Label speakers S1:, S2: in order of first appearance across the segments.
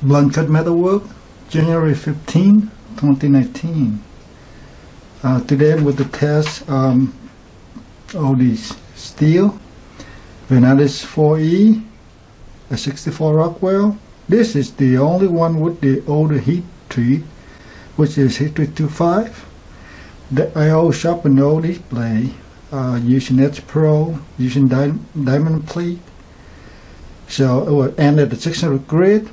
S1: BluntCut MetalWorks, January 15, 2019. Today I'm going to test all these steel Vanadis V4E a 64 Rockwell. This is the only one with the older heat treat, which is heat treat 2.5. I always sharpen all these blades using Edge Pro, using diamond plate. So it will end at the 600 grit,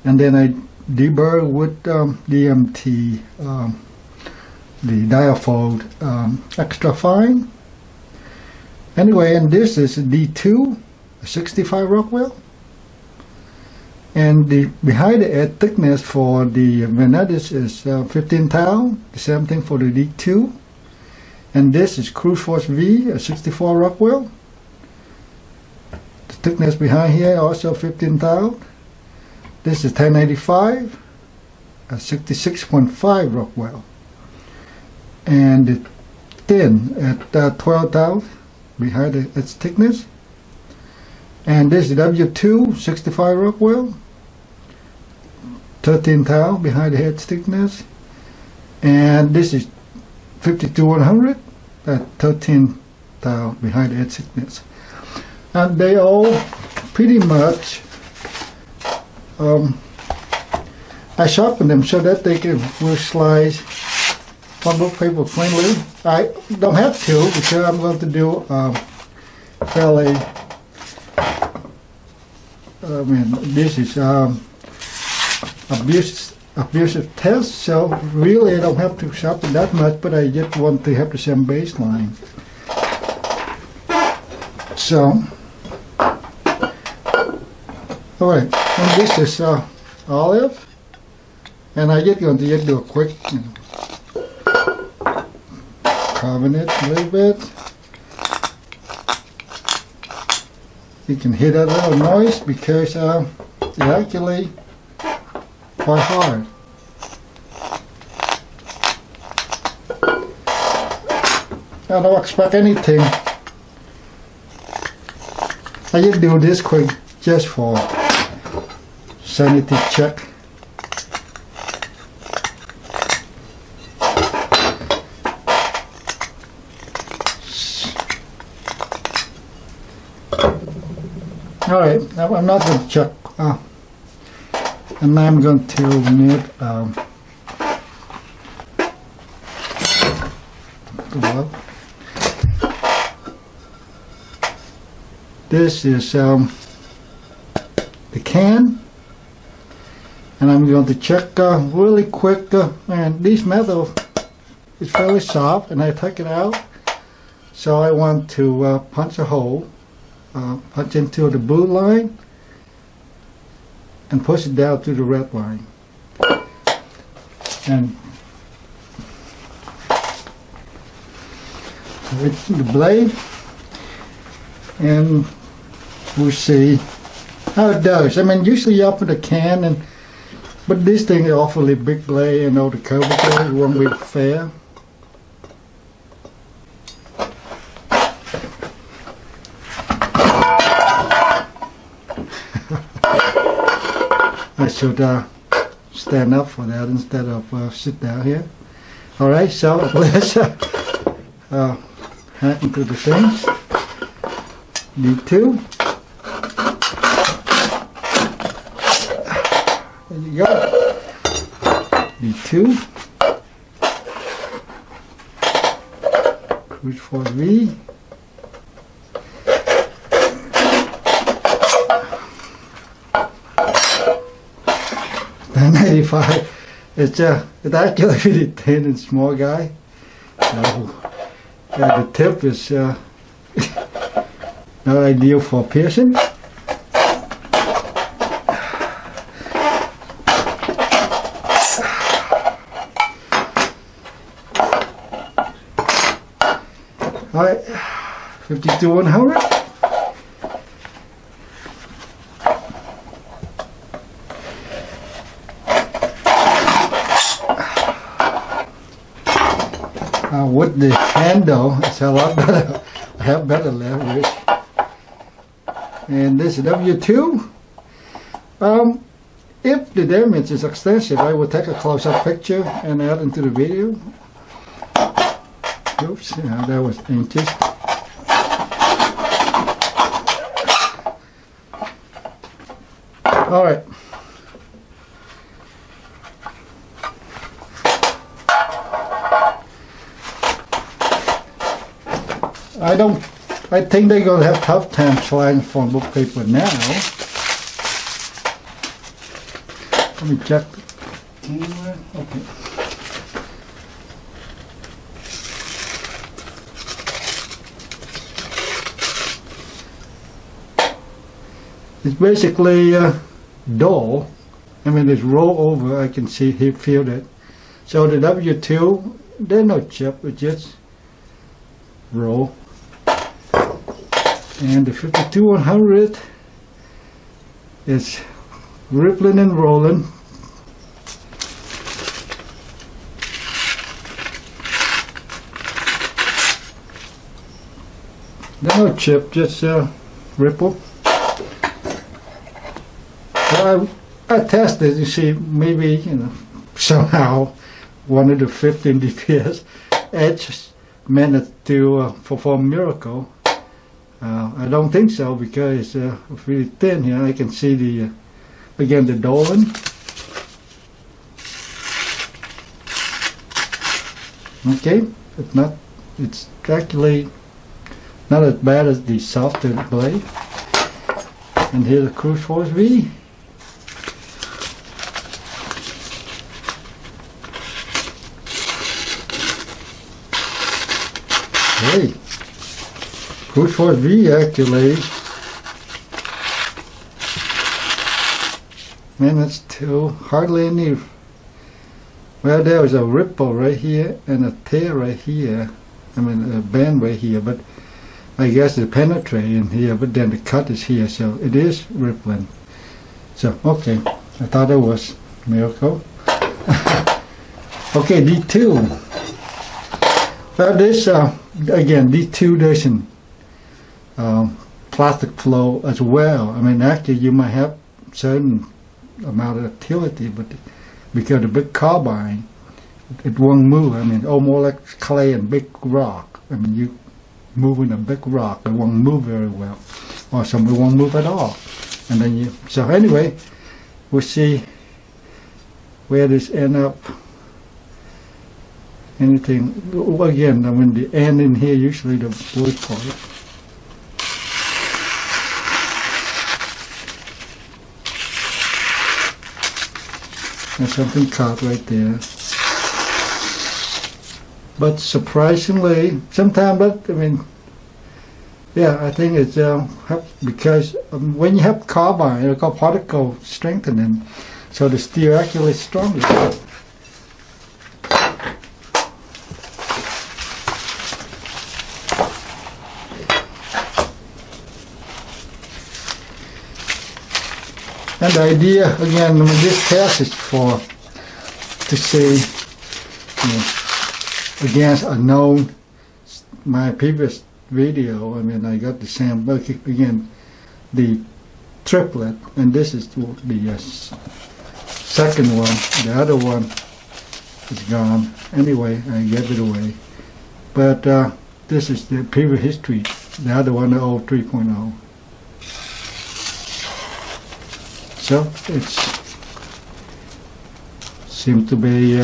S1: and then I deburr with DMT, the diafold extra fine. Anyway, and this is a D2, a 65 Rockwell, and the behind the edge thickness for the Vanadis is 15 thou. The same thing for the D2, and this is CruforgeV, a 64 Rockwell. The thickness behind here also 15 thou. This is 1085, a 66.5 Rockwell, and the thin at 12 thou behind its thickness. And this is W2 65 Rockwell, 13 thou behind the head thickness, and this is 52-100 at 13 thou behind the head thickness. And they all pretty much I sharpen them so that they will slice on book paper cleanly. I don't have to, because I'm going to do fairly. This is abusive test, so really I don't have to sharpen that much, but I just want to have the same baseline. So, alright, and this is olive, and I just going to do a quick carbon it a little bit. You can hear that little noise because it's actually quite hard. I don't expect anything. I just do this quick just for sanity check. Alright, I'm not going to check, and now I'm going to need this is the can, and I'm going to check really quick, and this metal is fairly soft, and I take it out, so I want to punch a hole. Punch into the blue line and push it down to the red line, and with the blade, and we'll see how it does. I mean, usually you open the can, but this thing is awfully big blade, and all the curvature won't be fair. I should stand up for that instead of sit down here. Alright, so let's hand into the things. D2. There you go. D2. CruforgeV. 95. It's actually really thin and small guy. So the tip is not ideal for piercing. Alright, 52-100. With the handle, it's a lot better. I have better leverage. And this is W2. If the damage is extensive, I will take a close-up picture and add into the video. Oops, yeah, that was inches. All right. I think they're going to have tough time sliding phone book paper now. Let me check the camera. Okay. It's basically dull. I mean, it's roll over. I can feel that. So the W2, there's no chip. It's just roll. And the 52100 is rippling and rolling. No chip, just ripple. So I tested to see maybe, somehow one of the 15 DPS edge managed to perform a miracle. I don't think so, because it's really thin here. I can see the again the Dolan. Okay, it's actually not as bad as the softer blade. And here's the CruforgeV. Hey, CruforgeV actually managed to hardly any. Well, there was a ripple right here and a tear right here. I mean, a bend right here, but I guess it penetrated in here, but then the cut is here, so it is rippling. So, okay, I thought it was a miracle. Okay, D2. Well, this, again, D2 doesn't plastic flow as well. I mean, actually, you might have certain amount of utility, but because the big carbine, it won't move. I mean, almost like clay and big rock. I mean, you moving a big rock, it won't move very well, or some it won't move at all. And then so anyway, we'll see where this end up. Anything again? I mean, the end in here usually the worst part. There's something caught right there. But surprisingly, sometimes, but I mean, yeah, I think it's because when you have carbine, it's called particle strengthening, so the steel actually is stronger. And the idea, again, I mean, this test is to see, against a known, my previous video, I mean, I got the same, again, the triplet, and this is the second one. The other one is gone. Anyway, I gave it away. But this is the previous history. The other one, the old 3.0. So it seems to be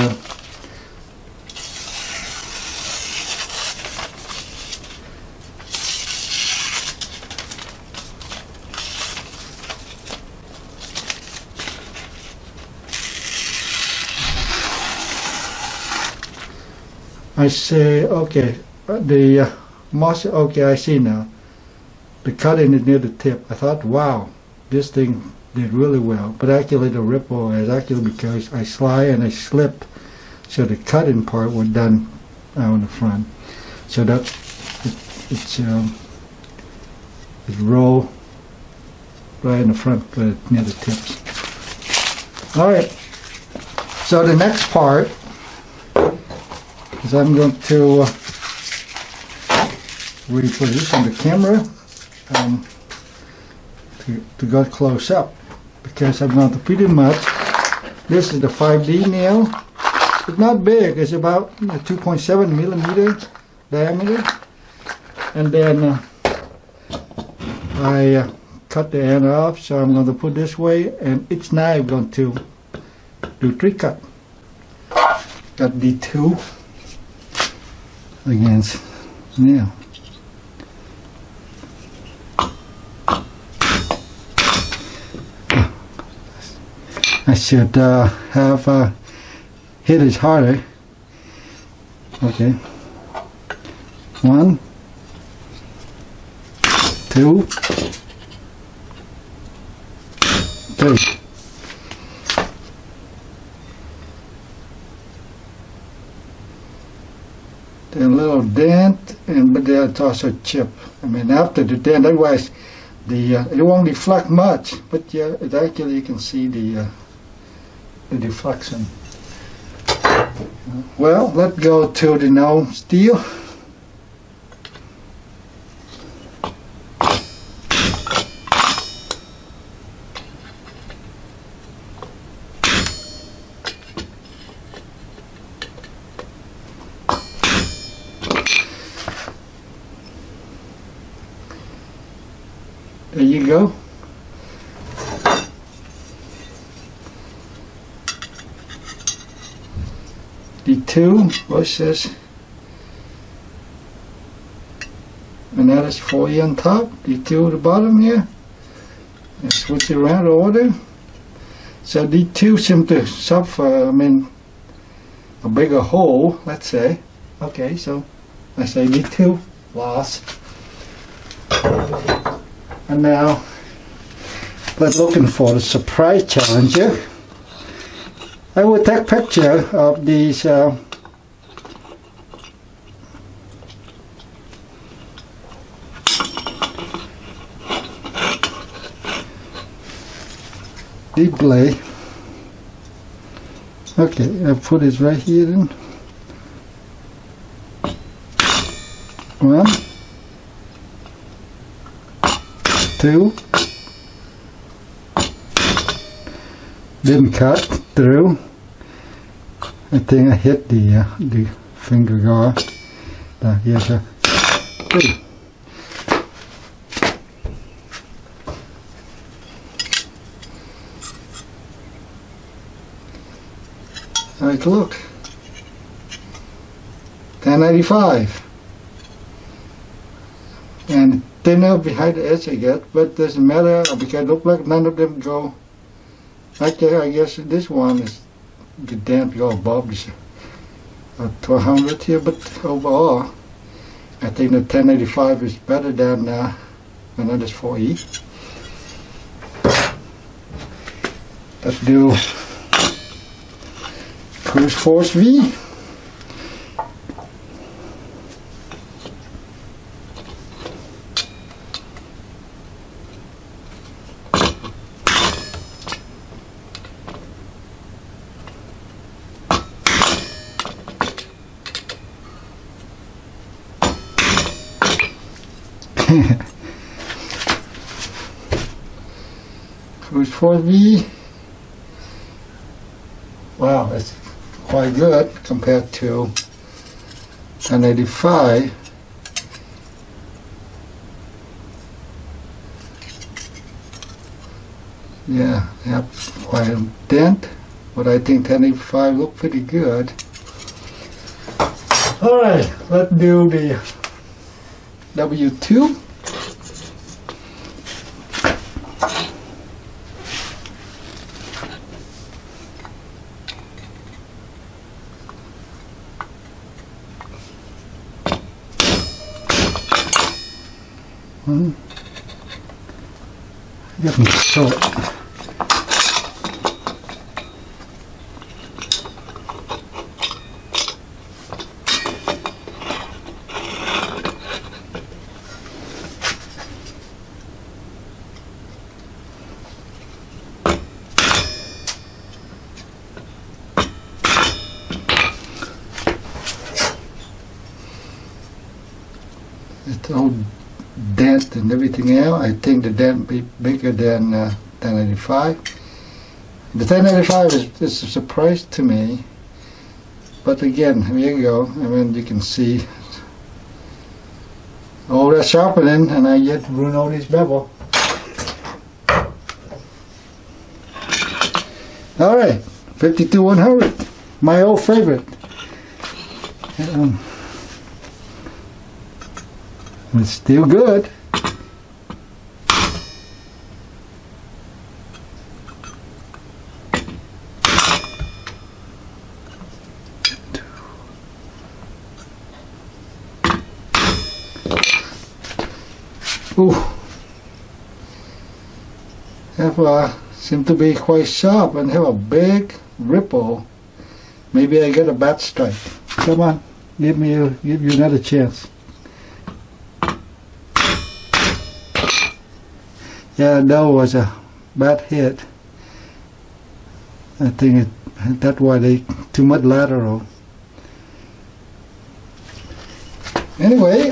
S1: I say, okay, the moss, okay, I see now. The cutting is near the tip. I thought, wow, this thing did really well, but actually the ripple is actually because I slide and I slipped, so the cutting part was done out in the front. So that it's roll right in the front, but near the tips. All right. So the next part is I'm going to reposition the camera to go close up, because I'm going to pretty much, this is the 5D nail. It's not big, it's about 2.7 millimeter diameter. And then I cut the end off, so I'm going to put this way, and each knife I'm going to do 3 cut. Got D2 against nail. I should have hit it harder. Okay. 1, 2, 3. Then a little dent, but there's also chip. I mean, after the dent, otherwise it won't deflect much. But yeah, it actually you can see the deflection. Well, let's go to the no steel. There you go. D2 versus Vanadis 4E on top, D2 at the bottom here. And switch it around the order. So D2 seems to suffer, a bigger hole, let's say. Okay, so I say D2 lost. And now let's looking for the surprise challenger. I will take picture of these deep blade. Okay, I put it right here then. 1, 2. Didn't cut through. I think I hit the finger guard. Here's a 3. Alright, look. 1095. And thinner behind the edge I get, but doesn't matter because it looks like none of them go. Actually, I guess this one is the dent go above this 1200 here, but overall, I think the 1085 is better than Vanadis 4E. Let's do CruforgeV. CruforgeV. Wow, that's quite good compared to 1085. Yeah, they have quite a dent, but I think 1085 look pretty good. Alright, let's do the W2. Getting short. It's all dent and everything else. I think the dent be bigger than 1085. The 1095 is a surprise to me, but again, here you go. I mean, you can see all that sharpening, and I yet ruin all these bevel. All right, 52-100, my old favorite. It's still good. Ooh, have seem to be quite sharp and have a big ripple. Maybe I get a bad strike. Come on, give you another chance. Yeah, that was a bad hit. I think that's why they too much lateral. Anyway,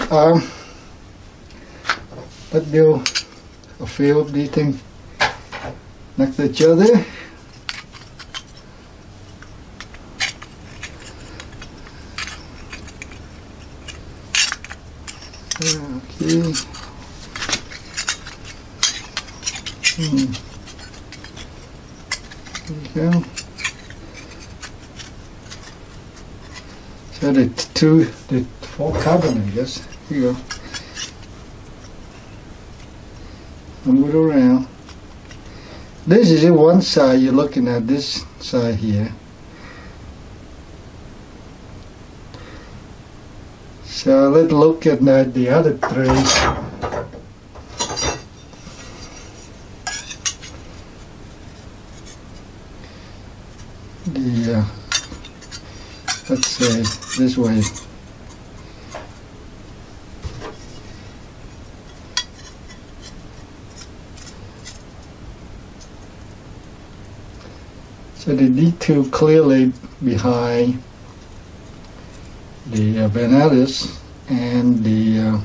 S1: let's do a few of these things next to each other. Okay. There you go. So the 4 carbon, I guess. Here you go. Move it around. This is the one side you're looking at, this side here. So let's look at the other 3. Let's say this way. So the D2 clearly behind the Vanadis, and the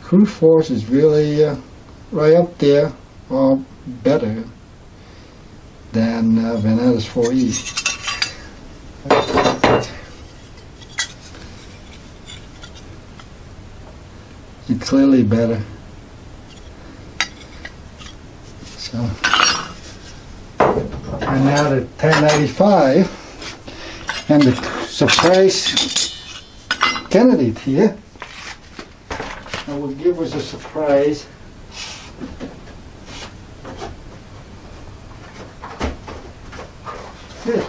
S1: CruforgeV is really right up there, or better than Vanadis 4E. It's clearly better. So, and now the 1095 and the surprise candidate here. I will give us a surprise. Here.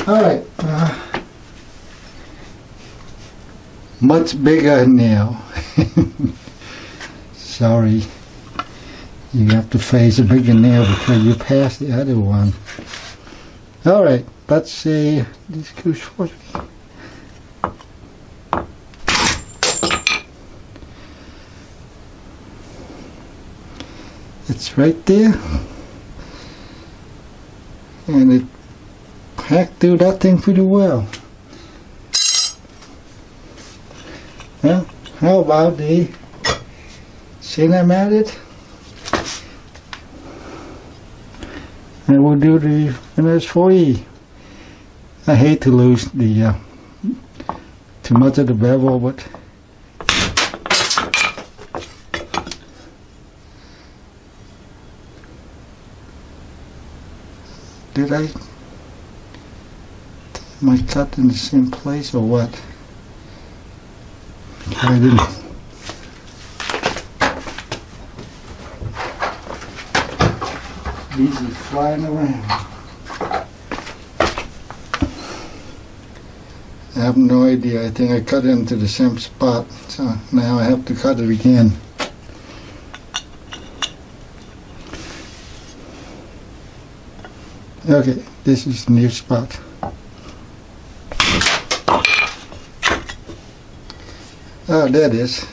S1: All right, much bigger now. Sorry, you have to face a bigger nail because you passed the other one. All right, let's see this CruforgeV. It's right there, and it hacked through that thing pretty well. Well, how about the cinematic? And we'll do the Vanadis 4E. I hate to lose the too much of the bevel, but did I my cut in the same place or what? I didn't. These are flying around. I have no idea. I think I cut it into the same spot, so now I have to cut it again. Okay, this is the new spot. Oh, there it is.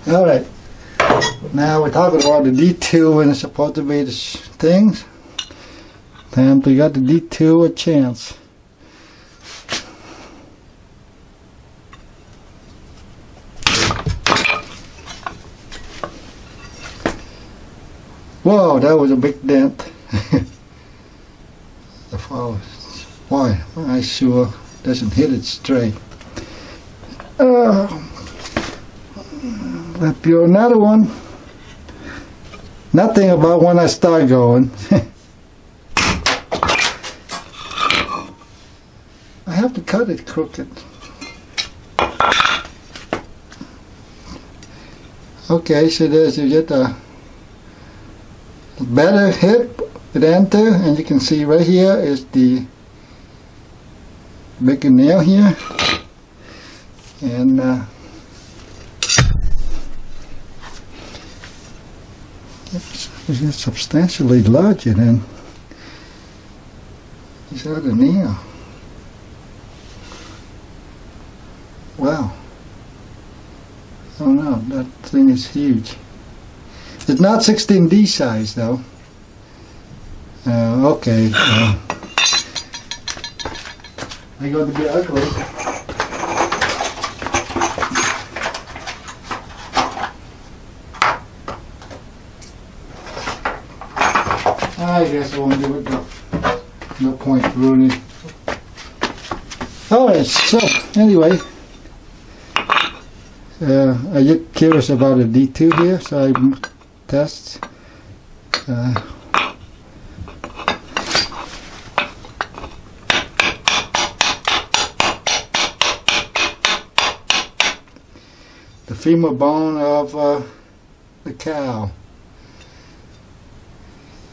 S1: Alright, now we're talking about the D2 and it's supposed to be the things. Time to give the D2 a chance. Whoa, that was a big dent. Why? I sure doesn't hit it straight. Let's do another one. Nothing about when I start going. I have to cut it crooked. Okay, so there's you get a better hit with enter, and you can see right here is the bigger nail here, and it's substantially larger than this other nail. Wow. Oh no, that thing is huge. It's not 16D size though. Okay. They're going to be ugly. I guess I won't do it though. No point ruining. Alright, so anyway. I get curious about a D2 here, so I test. The femur bone of the cow.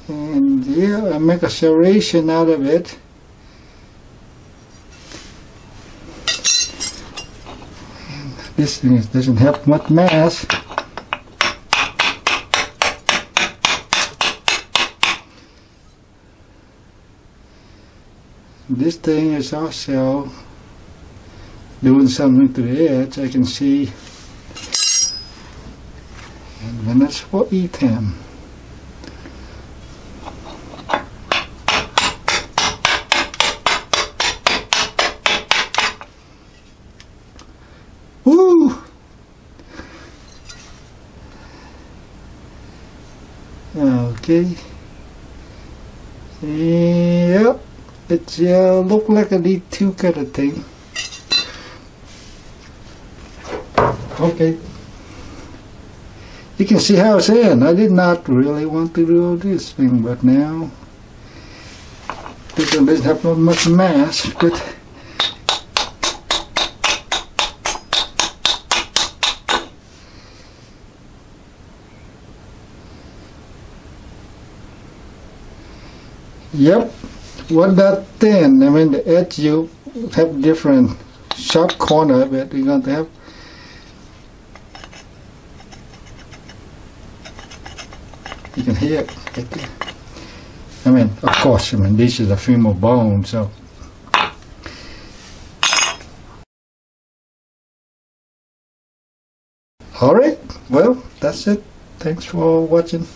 S1: And yeah, I make a serration out of it. This thing doesn't have much mass. This thing is also doing something to the edge. I can see, and then that's for E10. Woo! Okay. Yep. It look like a D2 kind of thing. Okay. You can see how it's in. I did not really want to do this thing, but now this one doesn't have not much mass, but yep, wasn't that thin. I mean, the edge you have different sharp corner, but you're going to have. You can hear it right there. I mean, of course, I mean, this is a femur bone, so. Alright, well, that's it. Thanks for watching.